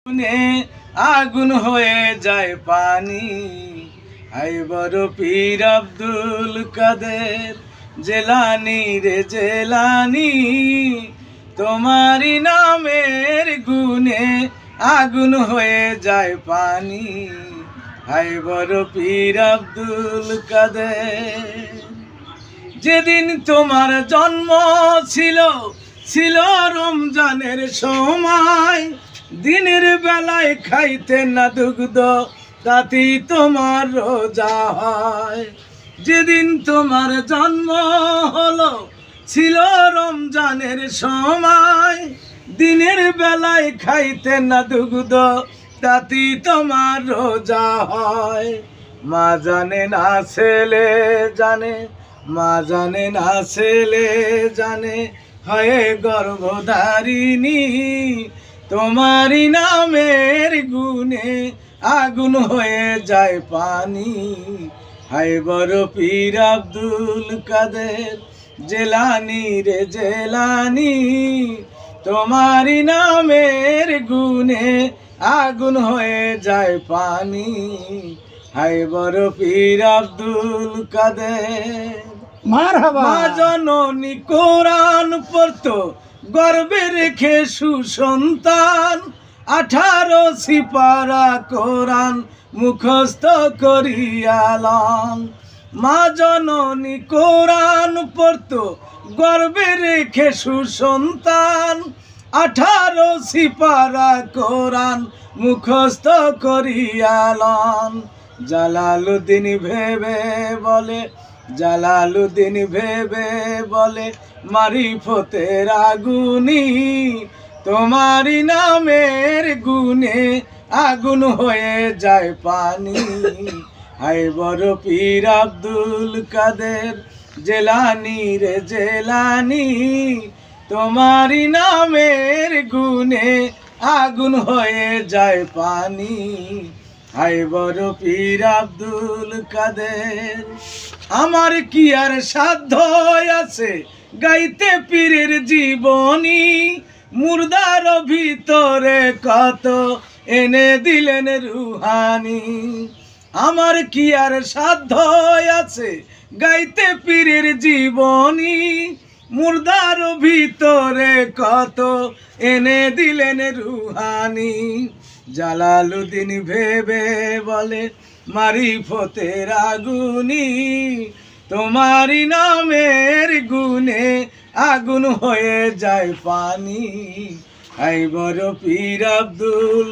আগুনে আগুন হয়ে যায় পানি। আই বড় পীর আব্দুল কাদের জেলানি রে জেলানি, তোমারি নামের গুণে আগুন হয়ে যায় পানি। আই বড় পীর আব্দুল কাদের। যেদিন তোমার জন্ম ছিল ছিল রমজানের সময়, দিনের বেলায় খাইতে না দুগ্ধ, তাতেই তোমার রোজা হয়। যেদিন তোমার জন্ম হলো ছিল রমজানের সময়, দিনের বেলায় খাইতে না দুগ্ধ, তাতেই তোমার রোজা হয়। মা জানে না ছেলে জানে, মা জানে না ছেলে জানে, হয়ে গর্ভধারিণী। তোমারি নামের গুণে আগুন হয়ে যায় পানি। হায় বড় পীর আব্দুল কাদের জেলানি রে জেলানি, তোমারি নামের গুণে আগুন হয়ে যায় পানি। হায় বড় পীর আব্দুল কাদের। মারহাবা। মা জননী কোরআন পড়তো গর্বে রেখে সুসন্তান, 18 সিপারা কোরআন মুখস্থ করিয়ালাম। মা জননী কোরআন পড়তো গর্বে রেখে সুসন্তান, 18 সিপারা কোরআন মুখস্থ করিয়ালাম। জালালুদ্দিন ভেবে বলে, জালালুদ্দিন ভেবে বলে, মারিফতের আগুনি, তোমারি নামের গুণে আগুন হয়ে যায় পানি। হায় বড় পীর আব্দুল কাদের জেলানি রে জেলানি, তোমারি নামের গুণে আগুন হয়ে যায় পানি। হায় বড় পীর আব্দুল কাদের। আমার কি আর সাধ্য আছে গাইতে পীরের জীবনী, মুর্দার ভিতরে কত এনে দিলেন রুহানি। আমার কি আর সাধ্য আছে গাইতে পীরের জীবনী, মুর্দার ভিতরে কত এনে দিলেন রুহানি। জালালুদ্দিন ভেবে বলে, মারিফতের আগুনি, তোমারি নামের গুণে আগুন হয়ে যায় পানি। হায় বড় পীর আব্দুল